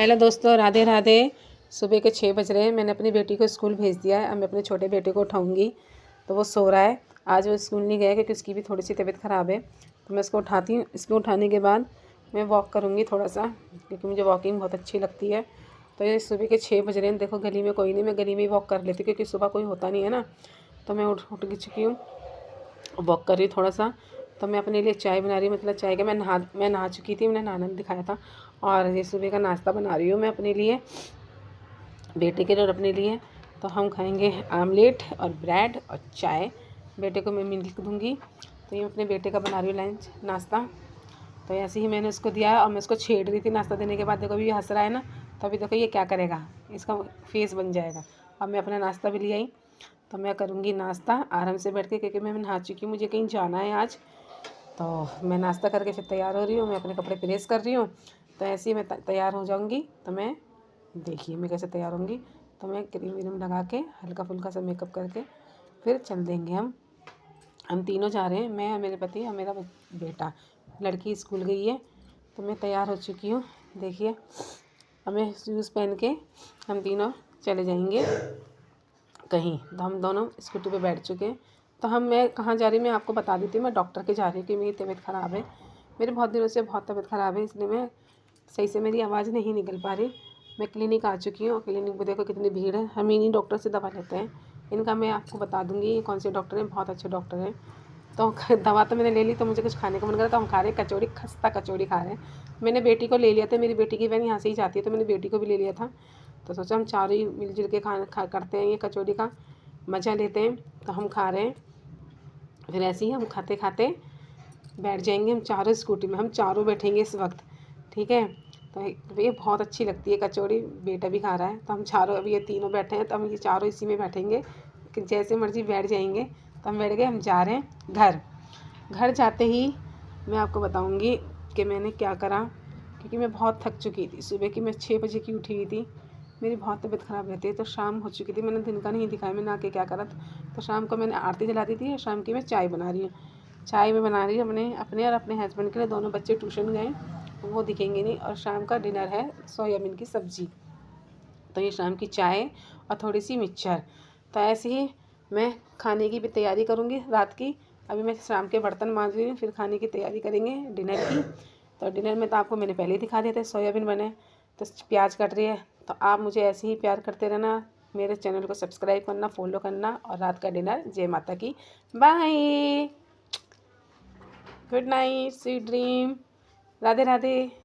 Hello दोस्तों, राधे राधे। सुबह के 6 बज रहे हैं। मैंने अपनी बेटी को स्कूल भेज दिया है। अब मैं अपने छोटे बेटे को उठाऊंगी, तो वो सो रहा है। आज वो स्कूल नहीं गया क्योंकि उसकी भी थोड़ी सी तबीयत ख़राब है। तो मैं उसको उठाती हूँ। इसको उठाने के बाद मैं वॉक करूँगी थोड़ा सा, क्योंकि मुझे वॉकिंग बहुत अच्छी लगती है। तो ये सुबह के 6 बज रहे हैं। देखो गली में कोई नहीं, मैं गली में ही वॉक कर लेती हूँ क्योंकि सुबह कोई होता नहीं है ना। तो मैं उठ चुकी हूँ, वॉक कर रही हूँ थोड़ा सा। तो मैं अपने लिए चाय बना रही हूँ, मतलब चाय का मैं नहा चुकी थी, मैंने नहाना दिखाया था। और ये सुबह का नाश्ता बना रही हूँ मैं अपने लिए, बेटे के लिए और अपने लिए। तो हम खाएंगे आमलेट और ब्रेड और चाय। बेटे को मैं मिल्क दूँगी। तो ये अपने बेटे का बना रही हूँ लंच नाश्ता। तो ऐसे ही मैंने उसको दिया और मैं उसको छेड़ रही थी नाश्ता देने के बाद। देखो ये हंस रहा है ना, तो अभी देखो ये क्या करेगा, इसका फेस बन जाएगा। अब मैं अपना नाश्ता भी ले आई। तो मैं करूँगी नाश्ता आराम से बैठ के, क्योंकि मैं नहा चुकी हूँ, मुझे कहीं जाना है आज। तो मैं नाश्ता करके फिर तैयार हो रही हूँ। मैं अपने कपड़े प्रेस कर रही हूँ। तो ऐसे ही मैं तैयार हो जाऊँगी। तो मैं देखिए मैं कैसे तैयार होंगी। तो मैं क्रीम व्रीम लगा के हल्का फुल्का सा मेकअप करके फिर चल देंगे हम तीनों जा रहे हैं, मैं और मेरे पति और मेरा बेटा। लड़की स्कूल गई है। तो मैं तैयार हो चुकी हूँ। देखिए अब मैं शूज़ पहन के हम तीनों चले जाएंगे कहीं। तो हम दोनों स्कूटी पे बैठ चुके हैं। तो मैं कहाँ जा रही हूँ मैं आपको बता देती हूँ। मैं डॉक्टर के जा रही हूँ कि मेरी तबीयत ख़राब है। मेरे बहुत दिनों से बहुत तबीयत ख़राब है, इसलिए मैं सही से मेरी आवाज़ नहीं निकल पा रही। मैं क्लिनिक आ चुकी हूँ। क्लिनिक में देखो कितनी भीड़ है। हम इन्हीं डॉक्टर से दवा लेते हैं। इनका मैं आपको बता दूँगी ये कौन से डॉक्टर हैं, बहुत अच्छे डॉक्टर हैं। तो दवा तो मैंने ले ली, तो मुझे कुछ खाने का मन करा। तो हम खा रहे हैं कचौड़ी, खस्ता कचौड़ी खा रहे हैं। मैंने बेटी को ले लिया था, मेरी बेटी की बहन यहाँ से ही जाती है, तो मैंने बेटी को भी ले लिया था। तो सोचा हम चारों ही मिलजुल के करते हैं, ये कचौड़ी का मज़ा लेते हैं। तो हम खा रहे हैं। फिर ऐसे ही हम खाते खाते बैठ जाएंगे हम चारों स्कूटी में। हम चारों बैठेंगे इस वक्त, ठीक है। तो ये बहुत अच्छी लगती है कचौड़ी, बेटा भी खा रहा है। तो हम चारों अभी ये तीनों बैठे हैं, तो हम ये चारों इसी में बैठेंगे कि जैसे मर्जी बैठ जाएंगे। तो हम बैठ गए, हम जा रहे हैं घर। घर जाते ही मैं आपको बताऊंगी कि मैंने क्या करा, क्योंकि मैं बहुत थक चुकी थी। सुबह की मैं 6 बजे की उठी हुई थी। मेरी बहुत तबीयत ख़राब रहती है। तो शाम हो चुकी थी, मैंने दिन का नहीं दिखाया मैंने आके क्या करा। तो शाम को मैंने आरती जला दी थी और शाम की मैं चाय बना रही हूँ। चाय में बना रही हूँ अपने और अपने हस्बैंड के लिए। दोनों बच्चे ट्यूशन गए, वो दिखेंगे नहीं। और शाम का डिनर है सोयाबीन की सब्ज़ी। तो ये शाम की चाय और थोड़ी सी मिक्सचर। तो ऐसे ही मैं खाने की भी तैयारी करूँगी रात की। अभी मैं शाम के बर्तन मांज रही हूँ, फिर खाने की तैयारी करेंगे डिनर की। तो डिनर में तो आपको मैंने पहले ही दिखा दिया था, सोयाबीन बने। तो प्याज कट रही है। तो आप मुझे ऐसे ही प्यार करते रहना, मेरे चैनल को सब्सक्राइब करना, फॉलो करना। और रात का डिनर जय माता की। Bye, good night, sweet dream, Radhe Radhe.